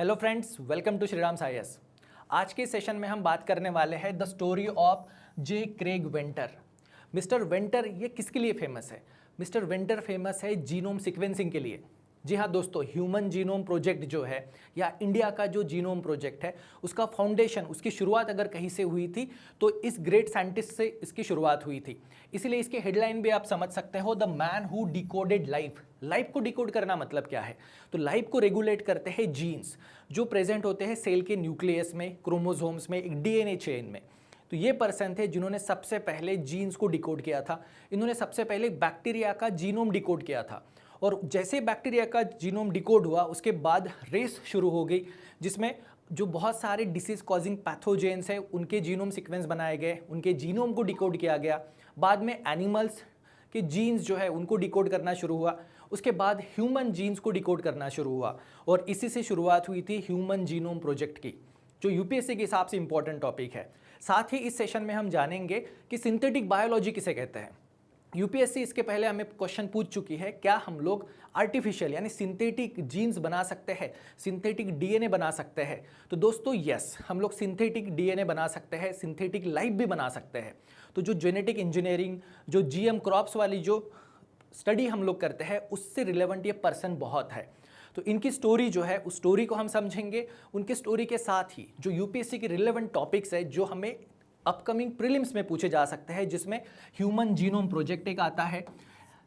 Hello friends, welcome to Shriram science. आज के session में हम बात करने वाले हैं the story of J Craig Venter. Mister Venter ये किसके लिए फेमस है? मिस्टर वेंटर फेमस है जीनोम सीक्वेंसिंग के लिए। जी हाँ दोस्तों, ह्यूमन जीनोम प्रोजेक्ट जो है या इंडिया का जो जीनोम प्रोजेक्ट है उसका फाउंडेशन, उसकी शुरुआत अगर कहीं से हुई थी तो इस ग्रेट साइंटिस्ट से इसकी शुरुआत हुई थी। इसीलिए इसके हेडलाइन भी आप समझ सकते हो, the man who decoded life. Life को डिकोड करना मतलब क्या है? तो लाइफ को रेगुलेट करते हैं जीन्स जो प्रेजेंट होते हैं सेल के न्यूक्लियस में, क्रोमोसोम्स में, एक डीएनए चेन में। तो ये पर्सन थे जिन्होंने सबसे पहले जीन्स को डिकोड किया था। इन्होंने सबसे पहले बैक्टीरिया का जीनोम डिकोड किया था और जैसे बैक्टीरिया का जीनोम डिकोड हुआ उसके बाद रेस शुरू हो गई जिसमें जो बहुत सारे डिसीज कॉजिंग पैथोजेंस हैं उनके जीनोम सीक्वेंस बनाए गए, उनके जीनोम को डिकोड किया गया। बाद में एनिमल्स के जीन्स जो है उनको डिकोड करना शुरू हुआ। उसके बाद ह्यूमन जीन्स को डिकोड करना शुरू हुआ और इसी से शुरुआत हुई थी ह्यूमन जीनोम प्रोजेक्ट की, जो यूपीएससी के हिसाब से इंपॉर्टेंट टॉपिक है। साथ ही इस सेशन में हम जानेंगे कि सिंथेटिक बायोलॉजी किसे कहते हैं। यूपीएससी इसके पहले हमें क्वेश्चन पूछ चुकी है, क्या हम लोग आर्टिफिशियल यानी सिंथेटिक जीन्स बना सकते हैं, सिंथेटिक डीएनए बना सकते हैं? तो दोस्तों यस, हम लोग सिंथेटिक डीएनए बना सकते हैं, सिंथेटिक लाइफ भी बना सकते हैं। तो जो जेनेटिक इंजीनियरिंग, जो जीएम क्रॉप्स वाली जो स्टडी हम लोग करते हैं उससे रिलेवेंट ये पर्सन बहुत है। तो इनकी स्टोरी जो है उस स्टोरी को हम समझेंगे। उनकी स्टोरी के साथ ही जो यूपीएससी के रिलेवेंट टॉपिक्स है जो हमें अपकमिंग प्रीलिम्स में पूछे जा सकते हैं, जिसमें ह्यूमन जीनोम प्रोजेक्ट एक आता है,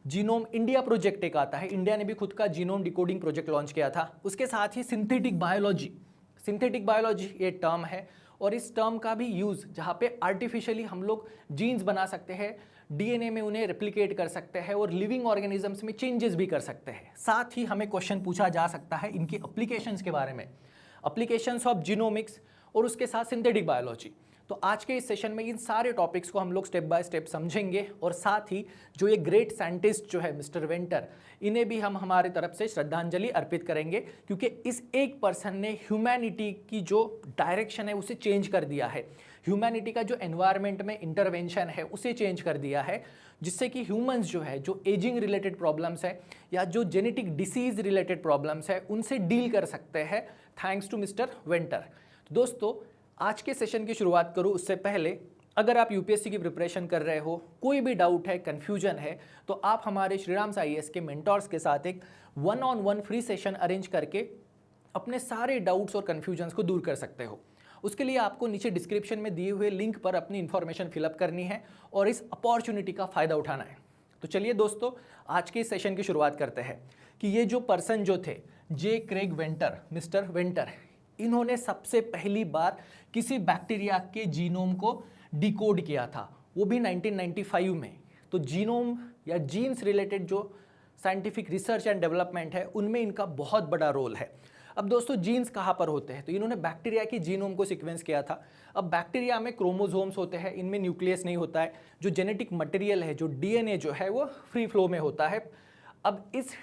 जीनोम इंडिया प्रोजेक्ट एक आता है। इंडिया ने भी खुद का जीनोम डिकोडिंग प्रोजेक्ट लॉन्च किया था। उसके साथ ही सिंथेटिक बायोलॉजी, सिंथेटिक बायोलॉजी ये टर्म है और इस टर्म का भी यूज़ जहाँ पे आर्टिफिशियली हम लोग जीन्स बना सकते हैं, डीएनए में उन्हें रेप्लिकेट कर सकते हैं और लिविंग ऑर्गेनिजम्स में चेंजेस भी कर सकते हैं। साथ ही हमें क्वेश्चन पूछा जा सकता है इनकी एप्लीकेशंस के बारे में, एप्लीकेशंस ऑफ जीनोमिक्स और उसके साथ सिंथेटिक बायोलॉजी। तो आज के इस सेशन में इन सारे टॉपिक्स को हम लोग स्टेप बाय स्टेप समझेंगे और साथ ही जो ये ग्रेट साइंटिस्ट जो है मिस्टर वेंटर, इन्हें भी हम हमारे तरफ से श्रद्धांजलि अर्पित करेंगे क्योंकि इस एक पर्सन ने ह्यूमैनिटी की जो डायरेक्शन है उसे चेंज कर दिया है। ह्यूमैनिटी का जो एनवायरनमेंट में इंटरवेंशन है उसे चेंज कर दिया है, जिससे कि ह्यूमंस जो है जो एजिंग रिलेटेड प्रॉब्लम्स है या जो जेनेटिक डिसीज रिलेटेड प्रॉब्लम्स है उनसे डील कर सकते हैं, थैंक्स टू मिस्टर वेंटर। दोस्तों आज के सेशन की शुरुआत करूं उससे पहले, अगर आप यूपीएससी की प्रिपरेशन कर रहे हो, कोई भी डाउट है, कन्फ्यूजन है, तो आप हमारे श्रीराम आईएएस के मेंटर्स के साथ एक 1-on-1 फ्री सेशन अरेंज करके अपने सारे डाउट्स और कन्फ्यूजन्स को दूर कर सकते हो। उसके लिए आपको नीचे डिस्क्रिप्शन में दिए हुए लिंक पर अपनी इन्फॉर्मेशन फिलअप करनी है और इस अपॉर्चुनिटी का फ़ायदा उठाना है। तो चलिए दोस्तों आज के इस सेशन की शुरुआत करते हैं कि ये जो पर्सन जो थे जे क्रेग वेंटर, मिस्टर वेंटर, इन्होंने सबसे पहली बार किसी बैक्टीरिया के जीनोम को डिकोड किया था, वो भी 1995 में। तो जीनोम या जीन्स रिलेटेड जो साइंटिफिक रिसर्च एंड डेवलपमेंट है उनमें इनका बहुत बड़ा रोल है। अब दोस्तों जीन्स कहाँ पर होते हैं? तो इन्होंने बैक्टीरिया की जीनोम को सीक्वेंस किया था। अब बैक्टीरिया में क्रोमोसोम्स होते हैं, इनमें न्यूक्लियस नहीं होता है, जो जेनेटिक मटेरियल है, जो डीएनए जो है वो फ्री फ्लो में होता है। अब इस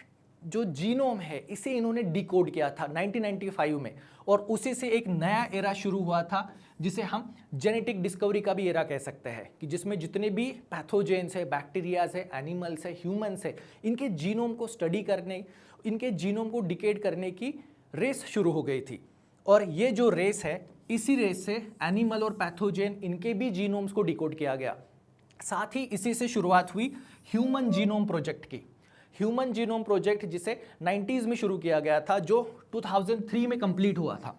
जो जीनोम है इसे इन्होंने डिकोड किया था 1995 में और उसी से एक नया एरा शुरू हुआ था जिसे हम जेनेटिक डिस्कवरी का भी एरा कह सकते हैं, कि जिसमें जितने भी पैथोजेंस है, बैक्टीरियाज है, एनिमल्स है, ह्यूमंस है, इनके जीनोम को स्टडी करने, इनके जीनोम को डिकेड करने की रेस शुरू हो गई थी। और ये जो रेस है, इसी रेस से एनिमल और पैथोजेन इनके भी जीनोम्स को डिकोड किया गया। साथ ही इसी से शुरुआत हुई ह्यूमन जीनोम प्रोजेक्ट की। ह्यूमन जीनोम प्रोजेक्ट जिसे 90s में शुरू किया गया था, जो 2003 में कंप्लीट हुआ था।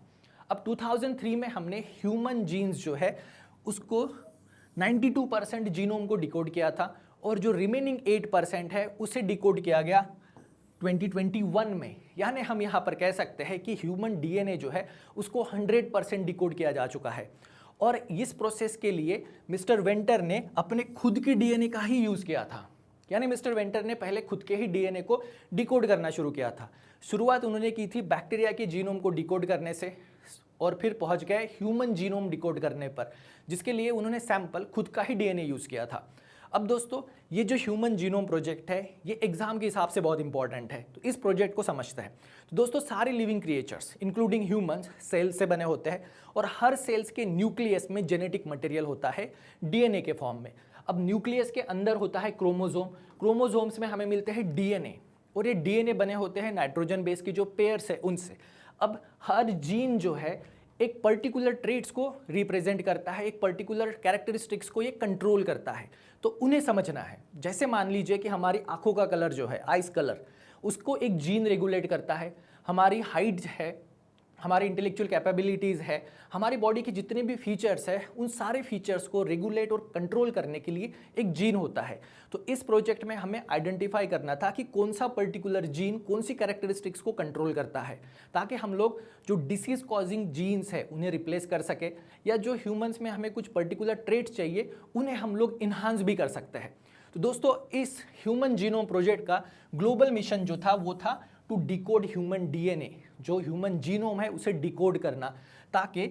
अब 2003 में हमने ह्यूमन जीन्स जो है उसको 92% जीनोम को डिकोड किया था और जो रिमेनिंग 8% है उसे डिकोड किया गया 2021 में। यानी हम यहाँ पर कह सकते हैं कि ह्यूमन डीएनए जो है उसको 100% डिकोड किया जा चुका है। और इस प्रोसेस के लिए मिस्टर वेंटर ने अपने खुद के डीएनए का ही यूज़ किया था। यानी मिस्टर वेंटर ने पहले खुद के ही डीएनए को डिकोड करना शुरू किया था। शुरुआत उन्होंने की थी बैक्टीरिया के जीनोम को डिकोड करने से और फिर पहुंच गए ह्यूमन जीनोम डिकोड करने पर, जिसके लिए उन्होंने सैंपल खुद का ही डीएनए यूज़ किया था। अब दोस्तों ये जो ह्यूमन जीनोम प्रोजेक्ट है ये एग्जाम के हिसाब से बहुत इंपॉर्टेंट है, तो इस प्रोजेक्ट को समझते हैं। तो दोस्तों सारे living creatures including humans cells से बने होते हैं और हर सेल्स के न्यूक्लियस में जेनेटिक मटेरियल होता है डीएनए के फॉर्म में। अब न्यूक्लियस के अंदर होता है क्रोमोसोम, क्रोमोसोम्स में हमें मिलते हैं डीएनए और ये डीएनए बने होते हैं नाइट्रोजन बेस की जो पेयर्स है उनसे। अब हर जीन जो है एक पर्टिकुलर ट्रेट्स को रिप्रेजेंट करता है, एक पर्टिकुलर कैरेक्टरिस्टिक्स को ये कंट्रोल करता है, तो उन्हें समझना है। जैसे मान लीजिए कि हमारी आंखों का कलर जो है, आइस कलर, उसको एक जीन रेगुलेट करता है। हमारी हाइट है, हमारी इंटेलेक्चुअल कैपेबिलिटीज़ है, हमारी बॉडी के जितने भी फीचर्स हैं, उन सारे फीचर्स को रेगुलेट और कंट्रोल करने के लिए एक जीन होता है। तो इस प्रोजेक्ट में हमें आइडेंटिफाई करना था कि कौन सा पर्टिकुलर जीन कौन सी कैरेक्टरिस्टिक्स को कंट्रोल करता है, ताकि हम लोग जो डिसीज कॉजिंग जीन्स है उन्हें रिप्लेस कर सके, या जो ह्यूमंस में हमें कुछ पर्टिकुलर ट्रेट्स चाहिए उन्हें हम लोग इन्हांस भी कर सकते हैं। तो दोस्तों, इस ह्यूमन जीनोम प्रोजेक्ट का ग्लोबल मिशन जो था वो था टू डिकोड ह्यूमन डीएनए, जो ह्यूमन जीनोम है उसे डिकोड करना, ताकि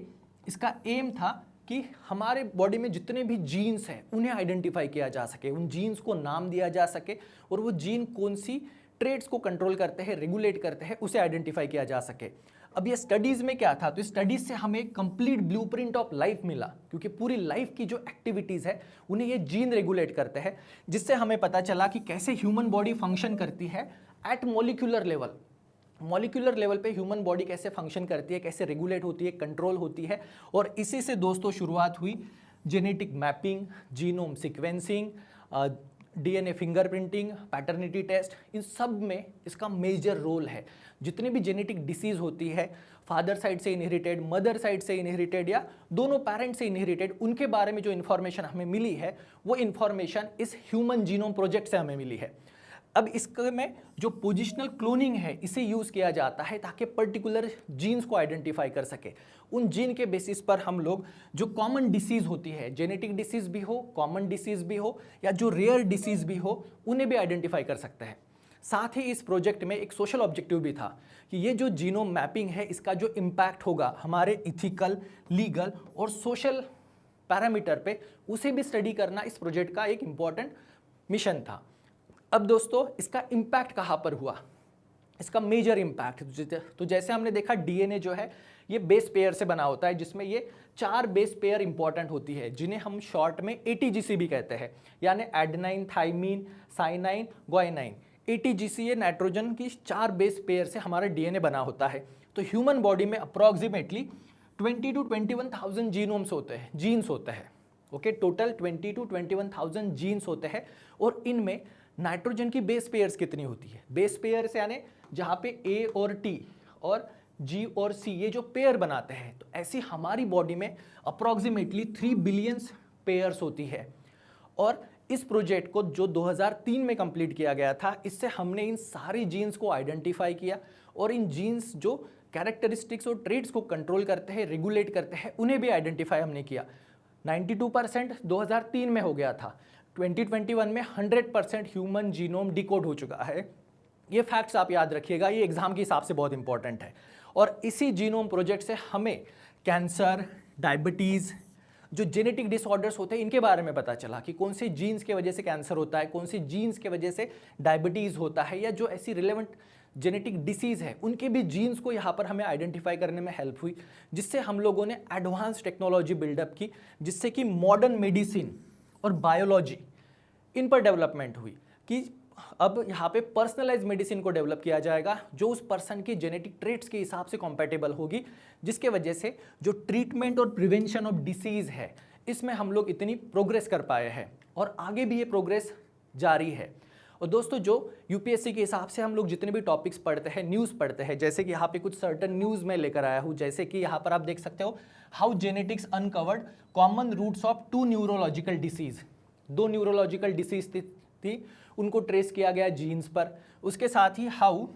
इसका एम था कि हमारे बॉडी में जितने भी जीन्स हैं उन्हें आइडेंटिफाई किया जा सके, उन जीन्स को नाम दिया जा सके, और वो जीन कौन सी ट्रेट्स को कंट्रोल करते हैं, रेगुलेट करते हैं, उसे आइडेंटिफाई किया जा सके। अब ये स्टडीज़ में क्या था, तो स्टडीज़ से हमें कंप्लीट ब्लूप्रिंट ऑफ लाइफ मिला, क्योंकि पूरी लाइफ की जो एक्टिविटीज़ है उन्हें ये जीन रेगुलेट करते हैं, जिससे हमें पता चला कि कैसे ह्यूमन बॉडी फंक्शन करती है at molecular level. Molecular level पे ह्यूमन बॉडी कैसे फंक्शन करती है, कैसे रेगुलेट होती है, कंट्रोल होती है। और इसी से दोस्तों शुरुआत हुई genetic mapping, genome sequencing, DNA fingerprinting, paternity test, इन सब में इसका मेजर रोल है। जितनी भी जेनेटिक डिसीज़ होती है, फादर साइड से इनहेरिटेड, मदर साइड से इनहेरिटेड, या दोनों पेरेंट्स से इनहेरिटेड, उनके बारे में जो इन्फॉर्मेशन हमें मिली है वो इन्फॉर्मेशन इस ह्यूमन जीनोम प्रोजेक्ट से हमें मिली है। अब इसमें जो पोजिशनल क्लोनिंग है इसे यूज़ किया जाता है ताकि पर्टिकुलर जीन्स को आइडेंटिफाई कर सके। उन जीन के बेसिस पर हम लोग जो कॉमन डिसीज़ होती है, जेनेटिक डिसीज़ भी हो, कॉमन डिसीज़ भी हो, या जो रेयर डिसीज़ भी हो, उन्हें भी आइडेंटिफाई कर सकते हैं। साथ ही इस प्रोजेक्ट में एक सोशल ऑब्जेक्टिव भी था कि ये जो जीनोम मैपिंग है इसका जो इम्पैक्ट होगा हमारे इथिकल, लीगल और सोशल पैरामीटर पे, उसे भी स्टडी करना इस प्रोजेक्ट का एक इम्पॉर्टेंट मिशन था। अब दोस्तों, इसका इम्पैक्ट कहाँ पर हुआ, इसका मेजर इम्पैक्ट, तो जैसे हमने देखा डीएनए जो है ये बेस पेयर से बना होता है, जिसमें ये 4 बेस पेयर इंपॉर्टेंट होती है, जिन्हें हम शॉर्ट में एटीजीसी भी कहते हैं, यानी एडेनाइन, थाइमीन, साइनाइन, ग्वाइनाइन। एटीजीसी ये नाइट्रोजन की 4 बेस पेयर से हमारा डीएनए बना होता है। तो ह्यूमन बॉडी में अप्रॉक्सीमेटली 20 to 21,000 जीनोम्स होते हैं, जीन्स होते हैं। ओके, टोटल 20 to 21,000 जीन्स होते हैं, और इनमें नाइट्रोजन की बेस पेयर्स कितनी होती है, बेस पेयर्स यानी जहाँ पे ए और टी और जी और सी ये जो पेयर बनाते हैं, तो ऐसी हमारी बॉडी में अप्रॉक्सीमेटली 3 बिलियन पेयर्स होती है। और इस प्रोजेक्ट को जो 2003 में कंप्लीट किया गया था, इससे हमने इन सारी जीन्स को आइडेंटिफाई किया, और इन जीन्स जो कैरेक्टरिस्टिक्स और ट्रेट्स को कंट्रोल करते हैं, रेगुलेट करते हैं, उन्हें भी आइडेंटिफाई हमने किया। 92% 2003 में हो गया था, 2021 में 100% ह्यूमन जीनोम डिकोड हो चुका है। ये फैक्ट्स आप याद रखिएगा, ये एग्जाम के हिसाब से बहुत इंपॉर्टेंट है। और इसी जीनोम प्रोजेक्ट से हमें कैंसर, डायबिटीज़, जो जेनेटिक डिसऑर्डर्स होते हैं, इनके बारे में पता चला कि कौन से जीन्स के वजह से कैंसर होता है, कौन से जीन्स के वजह से डायबिटीज़ होता है, या जो ऐसी रिलेवेंट जेनेटिक डिसीज़ है उनके भी जीन्स को यहाँ पर हमें आइडेंटिफाई करने में हेल्प हुई, जिससे हम लोगों ने एडवांस टेक्नोलॉजी बिल्डअप की, जिससे कि मॉडर्न मेडिसिन और बायोलॉजी इन पर डेवलपमेंट हुई कि अब यहाँ पे पर्सनलाइज मेडिसिन को डेवलप किया जाएगा, जो उस पर्सन के जेनेटिक ट्रेट्स के हिसाब से कॉम्पैटिबल होगी, जिसके वजह से जो ट्रीटमेंट और प्रिवेंशन ऑफ डिसीज़ है इसमें हम लोग इतनी प्रोग्रेस कर पाए हैं, और आगे भी ये प्रोग्रेस जारी है। और दोस्तों, जो यूपीएससी के हिसाब से हम लोग जितने भी टॉपिक्स पढ़ते हैं, न्यूज़ पढ़ते हैं, जैसे कि यहाँ पे कुछ सर्टन न्यूज़ मैं लेकर आया हूँ, जैसे कि यहाँ पर आप देख सकते हो, how genetics uncovered common roots of 2 neurological disease. 2 neurological disease थी, उनको ट्रेस किया गया जीन्स पर। उसके साथ ही how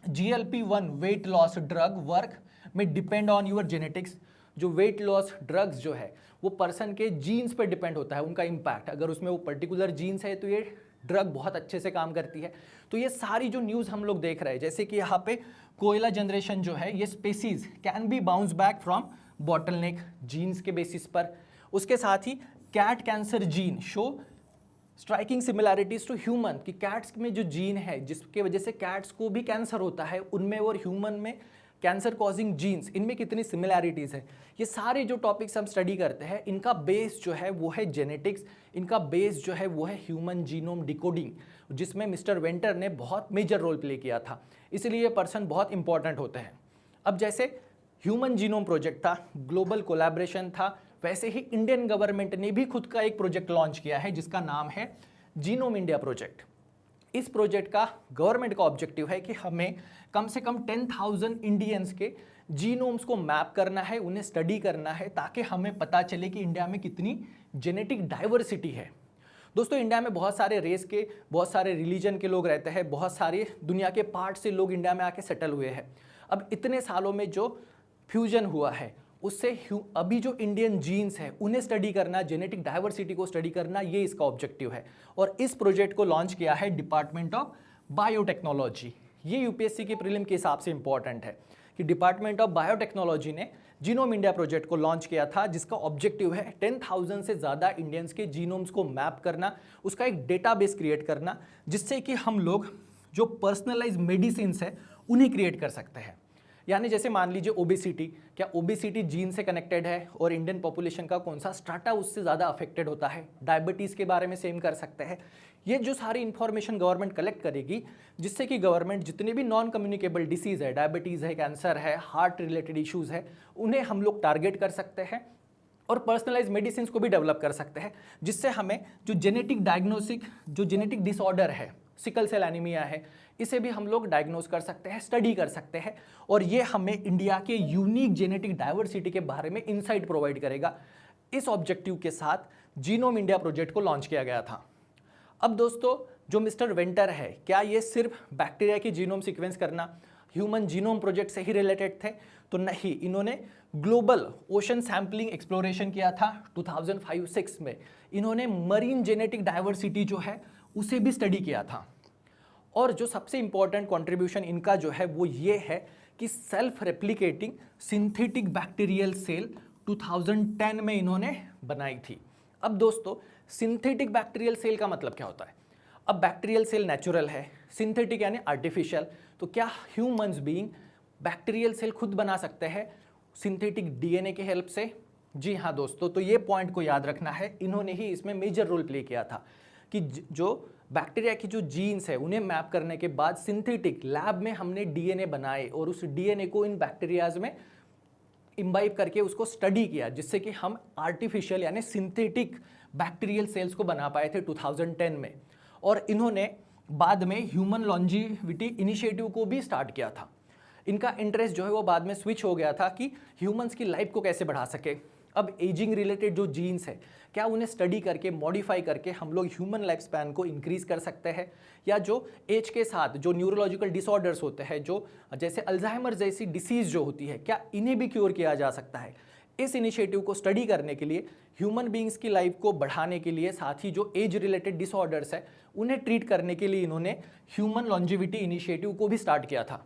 GLP-1 weight loss drug work में डिपेंड ऑन योर जेनेटिक्स। जो वेट लॉस ड्रग्स जो है वो पर्सन के जीन्स पर डिपेंड होता है, उनका इम्पैक्ट, अगर उसमें वो पर्टिकुलर जीन्स है तो ये ड्रग बहुत अच्छे से काम करती है। तो ये सारी जो न्यूज़ हम लोग देख रहे हैं, जैसे कि यहाँ पे कोयला जनरेशन जो है, ये species can be bounce back from bottleneck genes के बेसिस पर। उसके साथ ही cat cancer gene show striking similarities to human, कि कैट्स में जो जीन है जिसके वजह से कैट्स को भी कैंसर होता है, उनमें और ह्यूमन में कैंसर कॉजिंग जीन्स, इनमें कितनी सिमिलैरिटीज़ है। ये सारे जो टॉपिक्स हम स्टडी करते हैं, इनका बेस जो है वो है जेनेटिक्स, इनका बेस जो है वो है ह्यूमन जीनोम डिकोडिंग, जिसमें मिस्टर वेंटर ने बहुत मेजर रोल प्ले किया था, इसलिए ये पर्सन बहुत इंपॉर्टेंट होते हैं। अब जैसे ह्यूमन जीनोम प्रोजेक्ट था, ग्लोबल कोलैबोरेशन था, वैसे ही इंडियन गवर्नमेंट ने भी खुद का एक प्रोजेक्ट लॉन्च किया है जिसका नाम है जीनोम इंडिया प्रोजेक्ट। इस प्रोजेक्ट का गवर्नमेंट का ऑब्जेक्टिव है कि हमें कम से कम 10,000 इंडियंस के जीनोम्स को मैप करना है, उन्हें स्टडी करना है, ताकि हमें पता चले कि इंडिया में कितनी जेनेटिक डाइवर्सिटी है। दोस्तों, इंडिया में बहुत सारे रेस के, बहुत सारे रिलीजन के लोग रहते हैं, बहुत सारे दुनिया के पार्ट से लोग इंडिया में आके सेटल हुए हैं। अब इतने सालों में जो फ्यूजन हुआ है उससे अभी जो इंडियन जीन्स है उन्हें स्टडी करना, जेनेटिक डाइवर्सिटी को स्टडी करना, ये इसका ऑब्जेक्टिव है। और इस प्रोजेक्ट को लॉन्च किया है डिपार्टमेंट ऑफ बायोटेक्नोलॉजी। ये यूपीएससी के प्रीलिम के हिसाब से इंपॉर्टेंट है कि डिपार्टमेंट ऑफ बायोटेक्नोलॉजी ने जीनोम इंडिया प्रोजेक्ट को लॉन्च किया था, जिसका ऑब्जेक्टिव है 10,000 से ज़्यादा इंडियंस के जीनोम्स को मैप करना, उसका एक डेटाबेस क्रिएट करना, जिससे कि हम लोग जो पर्सनलाइज मेडिसिन है उन्हें क्रिएट कर सकते हैं। यानी जैसे मान लीजिए ओबेसिटी, क्या ओबेसिटी जीन से कनेक्टेड है और इंडियन पॉपुलेशन का कौन सा स्ट्राटा उससे ज़्यादा अफेक्टेड होता है। डायबिटीज़ के बारे में सेम कर सकते हैं। ये जो सारी इंफॉर्मेशन गवर्नमेंट कलेक्ट करेगी, जिससे कि गवर्नमेंट जितने भी नॉन कम्युनिकेबल डिसीज़ है, डायबिटीज़ है, कैंसर है, हार्ट रिलेटेड इश्यूज़ है, उन्हें हम लोग टारगेट कर सकते हैं और पर्सनलाइज मेडिसिन को भी डेवलप कर सकते हैं, जिससे हमें जो जेनेटिक डायग्नोसिक, जो जेनेटिक डिसऑर्डर है, सिकल सेल एनीमिया है, इसे भी हम लोग डायग्नोस कर सकते हैं, स्टडी कर सकते हैं, और ये हमें इंडिया के यूनिक जेनेटिक डाइवर्सिटी के बारे में इंसाइट प्रोवाइड करेगा। इस ऑब्जेक्टिव के साथ जीनोम इंडिया प्रोजेक्ट को लॉन्च किया गया था। अब दोस्तों, जो मिस्टर वेंटर है, क्या ये सिर्फ बैक्टीरिया की जीनोम सीक्वेंस करना ह्यूमन जीनोम प्रोजेक्ट से ही रिलेटेड थे? तो नहीं, इन्होंने ग्लोबल ओशन सैम्पलिंग एक्सप्लोरेशन किया था 2005-06 में। इन्होंने मरीन जेनेटिक डाइवर्सिटी जो है उसे भी स्टडी किया था। और जो सबसे इंपॉर्टेंट कंट्रीब्यूशन इनका जो है वो ये है कि self replicating synthetic bacterial cell 2010 में इन्होंने बनाई थी। अब दोस्तों, सिंथेटिक बैक्टीरियल सेल का मतलब क्या होता है? अब बैक्टीरियल सेल नेचुरल है, सिंथेटिक यानी आर्टिफिशियल। तो क्या ह्यूमंस बीइंग बैक्टीरियल सेल खुद बना सकते हैं सिंथेटिक डीएनए की हेल्प से? जी हाँ दोस्तों, तो ये पॉइंट को याद रखना है। इन्होंने ही इसमें मेजर रोल प्ले किया था कि जो बैक्टीरिया की जो जीन्स है उन्हें मैप करने के बाद सिंथेटिक लैब में हमने डीएनए बनाए और उस डीएनए को इन बैक्टीरियाज में इम्बाइब करके उसको स्टडी किया, जिससे कि हम आर्टिफिशियल यानी सिंथेटिक बैक्टीरियल सेल्स को बना पाए थे 2010 में। और इन्होंने बाद में ह्यूमन लॉन्जिविटी इनिशिएटिव को भी स्टार्ट किया था। इनका इंटरेस्ट जो है वो बाद में स्विच हो गया था कि ह्यूमंस की लाइफ को कैसे बढ़ा सके। अब एजिंग रिलेटेड जो जीन्स है, क्या उन्हें स्टडी करके मॉडिफाई करके हम लोग ह्यूमन लाइफ स्पैन को इंक्रीज कर सकते हैं? या जो एज के साथ जो न्यूरोलॉजिकल डिसऑर्डर्स होते हैं, जो जैसे अल्जाइमर जैसी डिसीज़ जो होती है, क्या इन्हें भी क्योर किया जा सकता है? इस इनिशिएटिव को स्टडी करने के लिए, ह्यूमन बींग्स की लाइफ को बढ़ाने के लिए, साथ ही जो एज रिलेटेड डिसऑर्डर्स है उन्हें ट्रीट करने के लिए इन्होंने ह्यूमन लॉन्जिविटी इनिशिएटिव को भी स्टार्ट किया था।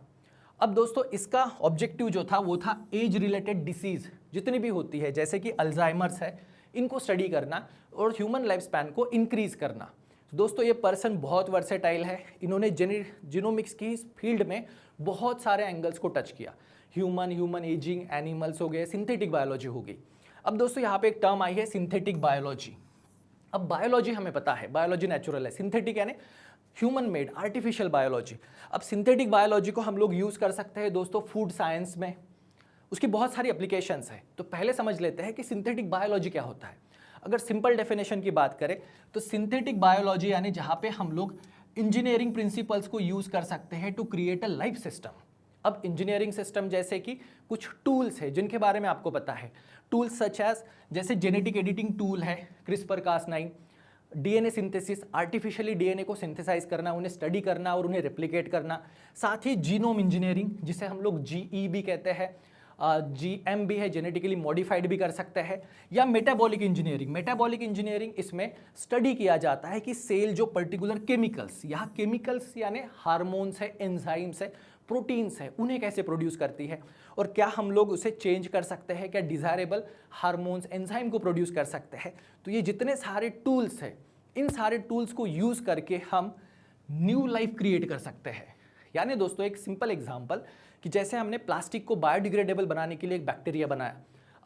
अब दोस्तों, इसका ऑब्जेक्टिव जो था वो था एज रिलेटेड डिसीज़ जितनी भी होती है, जैसे कि अल्जाइमर्स है, इनको स्टडी करना और ह्यूमन लाइफ स्पैन को इंक्रीज करना। दोस्तों, ये पर्सन बहुत वर्सेटाइल है। इन्होंने जीनोमिक्स की फील्ड में बहुत सारे एंगल्स को टच किया। ह्यूमन एजिंग, एनिमल्स हो गए, सिंथेटिक बायोलॉजी हो गई। अब दोस्तों, यहाँ पे एक टर्म आई है सिंथेटिक बायोलॉजी। अब बायोलॉजी हमें पता है, बायोलॉजी नेचुरल है, सिंथेटिक यानी ह्यूमन मेड आर्टिफिशियल बायोलॉजी। अब सिंथेटिक बायोलॉजी को हम लोग यूज़ कर सकते हैं दोस्तों फूड साइंस में, उसकी बहुत सारी एप्लीकेशंस है। तो पहले समझ लेते हैं कि सिंथेटिक बायोलॉजी क्या होता है। अगर सिंपल डेफिनेशन की बात करें तो सिंथेटिक बायोलॉजी यानी जहाँ पे हम लोग इंजीनियरिंग प्रिंसिपल्स को यूज़ कर सकते हैं to create a life system. अब इंजीनियरिंग सिस्टम जैसे कि कुछ टूल्स है जिनके बारे में आपको पता है, टूल्स सच एज जैसे जेनेटिक एडिटिंग टूल है CRISPR-Cas9, DNA synthesis, artificially DNA को सिंथेसाइज करना, उन्हें स्टडी करना और उन्हें रेप्लिकेट करना, साथ ही जीनोम इंजीनियरिंग जिसे हम लोग जीई भी कहते हैं, जीएम भी है, जेनेटिकली मॉडिफाइड भी कर सकते हैं, या मेटाबॉलिक इंजीनियरिंग। मेटाबॉलिक इंजीनियरिंग इसमें स्टडी किया जाता है कि सेल जो पर्टिकुलर केमिकल्स, यहाँ केमिकल्स यानी हार्मोन्स है, एंजाइम्स है, प्रोटीन्स है, उन्हें कैसे प्रोड्यूस करती है और क्या हम लोग उसे चेंज कर सकते हैं, क्या डिज़ायरेबल हार्मोन्स एंजाइम को प्रोड्यूस कर सकते हैं। तो ये जितने सारे टूल्स हैं, इन सारे टूल्स को यूज़ करके हम न्यू लाइफ क्रिएट कर सकते हैं। यानी दोस्तों, एक सिंपल एग्जांपल कि जैसे हमने प्लास्टिक को बायोडिग्रेडेबल बनाने के लिए एक बैक्टीरिया बनाया,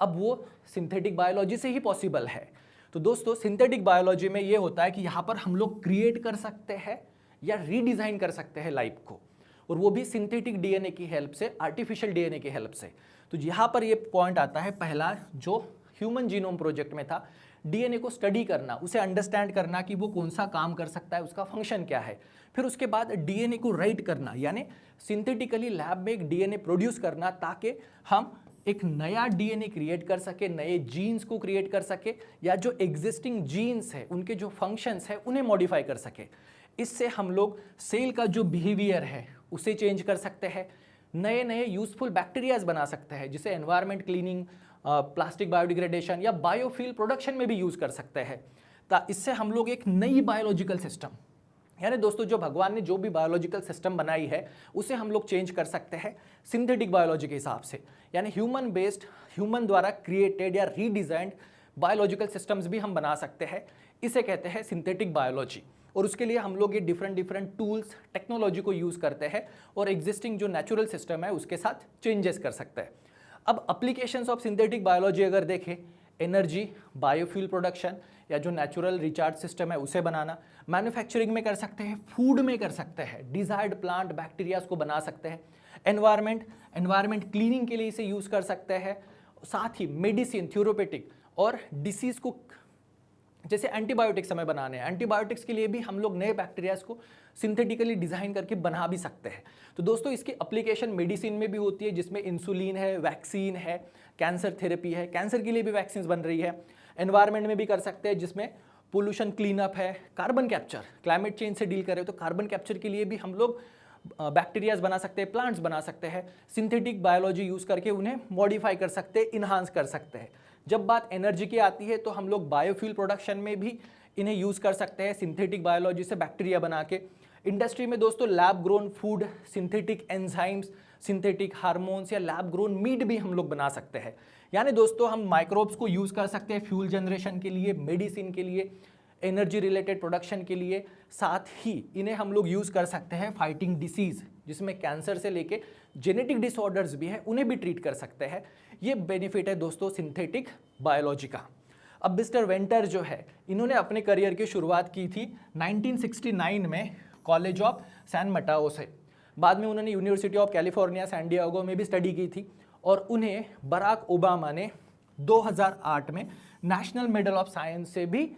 अब वो सिंथेटिक बायोलॉजी से ही पॉसिबल है। तो दोस्तों, सिंथेटिक बायोलॉजी में ये होता है कि यहाँ पर हम लोग क्रिएट कर सकते हैं या रीडिज़ाइन कर सकते हैं लाइफ को। और वो भी सिंथेटिक डीएनए की हेल्प से, आर्टिफिशियल डीएनए की हेल्प से। तो यहाँ पर ये पॉइंट आता है पहला, जो ह्यूमन जीनोम प्रोजेक्ट में था, डीएनए को स्टडी करना, उसे अंडरस्टैंड करना कि वो कौन सा काम कर सकता है, उसका फंक्शन क्या है। फिर उसके बाद डीएनए को राइट करना, यानी सिंथेटिकली लैब में एक डीएनए प्रोड्यूस करना, ताकि हम एक नया डीएनए क्रिएट कर सके, नए जीन्स को क्रिएट कर सके, या जो एग्जिस्टिंग जीन्स है उनके जो फंक्शंस है उन्हें मॉडिफाई कर सके। इससे हम लोग सेल का जो बिहेवियर है उसे चेंज कर सकते हैं, नए नए यूजफुल बैक्टीरियाज बना सकते हैं, जिसे एनवायरनमेंट क्लीनिंग, प्लास्टिक बायोडिग्रेडेशन या बायोफ्यूल प्रोडक्शन में भी यूज कर सकते हैं। इससे हम लोग एक नई बायोलॉजिकल सिस्टम, यानी दोस्तों जो भगवान ने जो भी बायोलॉजिकल सिस्टम बनाई है उसे हम लोग चेंज कर सकते हैं सिंथेटिक बायोलॉजी के हिसाब से, यानी ह्यूमन बेस्ड, ह्यूमन द्वारा क्रिएटेड या रीडिजाइंड बायोलॉजिकल सिस्टम्स भी हम बना सकते हैं। इसे कहते हैं सिंथेटिक बायोलॉजी। और उसके लिए हम लोग ये डिफरेंट टूल्स, टेक्नोलॉजी को यूज़ करते हैं और एग्जिस्टिंग जो नेचुरल सिस्टम है उसके साथ चेंजेस कर सकते हैं। अब एप्लीकेशंस ऑफ सिंथेटिक बायोलॉजी अगर देखें, एनर्जी, बायोफ्यूल प्रोडक्शन या जो नेचुरल रिचार्ज सिस्टम है उसे बनाना, मैन्युफैक्चरिंग में कर सकते हैं, फूड में कर सकते हैं, डिजायर्ड प्लांट बैक्टीरियाज को बना सकते हैं, एनवायरनमेंट क्लीनिंग के लिए इसे यूज़ कर सकते हैं, साथ ही मेडिसिन, थ्योरोपेटिक और डिसीज को, जैसे एंटीबायोटिक्स हमें बनाने हैं, एंटीबायोटिक्स के लिए भी हम लोग नए बैक्टीरियाज को सिंथेटिकली डिज़ाइन करके बना भी सकते हैं। तो दोस्तों इसकी एप्लीकेशन मेडिसिन में भी होती है, जिसमें इंसुलिन है, वैक्सीन है, कैंसर थेरेपी है, कैंसर के लिए भी वैक्सीन बन रही है। एनवायरनमेंट में भी कर सकते हैं, जिसमें पोल्यूशन क्लीनअप है, कार्बन कैप्चर, क्लाइमेट चेंज से डील कर रहे हो तो कार्बन कैप्चर के लिए भी हम लोग बैक्टीरियाज बना सकते हैं, प्लांट्स बना सकते हैं, सिंथेटिक बायोलॉजी यूज़ करके उन्हें मॉडिफाई कर सकते हैं, इन्हांस कर सकते हैं। जब बात एनर्जी की आती है तो हम लोग बायोफ्यूल प्रोडक्शन में भी इन्हें यूज़ कर सकते हैं, सिंथेटिक बायोलॉजी से बैक्टीरिया बना के। इंडस्ट्री में दोस्तों lab grown food, synthetic enzymes, synthetic hormones या लैब ग्रोन मीट भी हम लोग बना सकते हैं। यानी दोस्तों हम माइक्रोब्स को यूज़ कर सकते हैं फ्यूल जनरेशन के लिए, मेडिसिन के लिए, एनर्जी रिलेटेड प्रोडक्शन के लिए, साथ ही इन्हें हम लोग यूज़ कर सकते हैं फाइटिंग डिसीज़, जिसमें कैंसर से लेके जेनेटिक डिसऑर्डर्स भी हैं उन्हें भी ट्रीट कर सकते हैं। ये बेनिफिट है दोस्तों सिंथेटिक बायोलॉजी का। अब मिस्टर वेंटर जो है, इन्होंने अपने करियर की शुरुआत की थी 1969 में कॉलेज ऑफ सैन मटाओ से। बाद में उन्होंने university of California San Diego में भी स्टडी की थी और उन्हें बराक ओबामा ने 2008 में नेशनल मेडल ऑफ साइंस से भी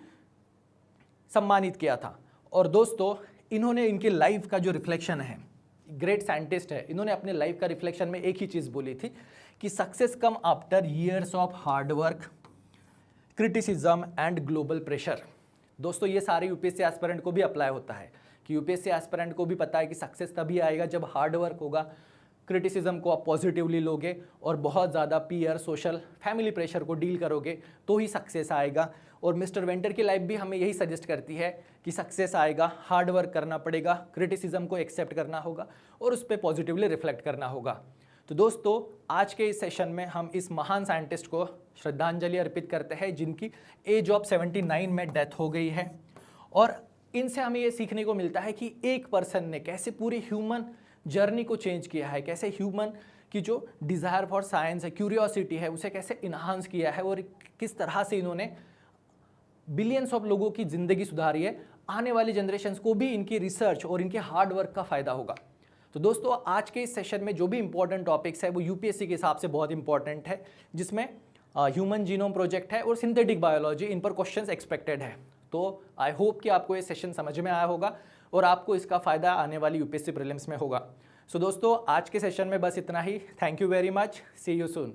सम्मानित किया था। और दोस्तों इन्होंने इनकी लाइफ का जो रिफ्लेक्शन है, ग्रेट साइंटिस्ट है, इन्होंने अपने लाइफ का रिफ्लेक्शन में एक ही चीज़ बोली थी कि success come after years of hard work, criticism and global pressure. दोस्तों ये सारे यूपीएससी एस्पिरेंट को भी अप्लाई होता है कि यूपीएससी एस्पिरेंट को भी पता है कि सक्सेस तभी आएगा जब हार्ड वर्क होगा, क्रिटिसिज्म को आप पॉजिटिवली लोगे और बहुत ज़्यादा पीयर, सोशल, फैमिली प्रेशर को डील करोगे तो ही सक्सेस आएगा। और मिस्टर वेंटर की लाइफ भी हमें यही सजेस्ट करती है कि सक्सेस आएगा, हार्ड वर्क करना पड़ेगा, क्रिटिसिज्म को एक्सेप्ट करना होगा और उस पर पॉजिटिवली रिफ्लेक्ट करना होगा। तो दोस्तों आज के इस सेशन में हम इस महान साइंटिस्ट को श्रद्धांजलि अर्पित करते हैं जिनकी एज ऑफ 79 में डेथ हो गई है। और इनसे हमें ये सीखने को मिलता है कि एक पर्सन ने कैसे पूरी ह्यूमन जर्नी को चेंज किया है, कैसे ह्यूमन की जो डिज़ायर फॉर साइंस है, क्यूरियोसिटी है, उसे कैसे इन्हांस किया है और किस तरह से इन्होंने बिलियंस ऑफ लोगों की ज़िंदगी सुधारी है। आने वाली जनरेशन्स को भी इनकी रिसर्च और इनके हार्ड वर्क का फ़ायदा होगा। तो दोस्तों आज के इस सेशन में जो भी इंपॉर्टेंट टॉपिक्स है वो यूपीएससी के हिसाब से बहुत इंपॉर्टेंट है, जिसमें ह्यूमन जीनोम प्रोजेक्ट है और सिंथेटिक बायोलॉजी, इन पर क्वेश्चंस एक्सपेक्टेड है। तो आई होप कि आपको ये सेशन समझ में आया होगा और आपको इसका फ़ायदा आने वाली यूपीएससी प्रीलिम्स में होगा। सो दोस्तों आज के सेशन में बस इतना ही। Thank you very much, see you soon.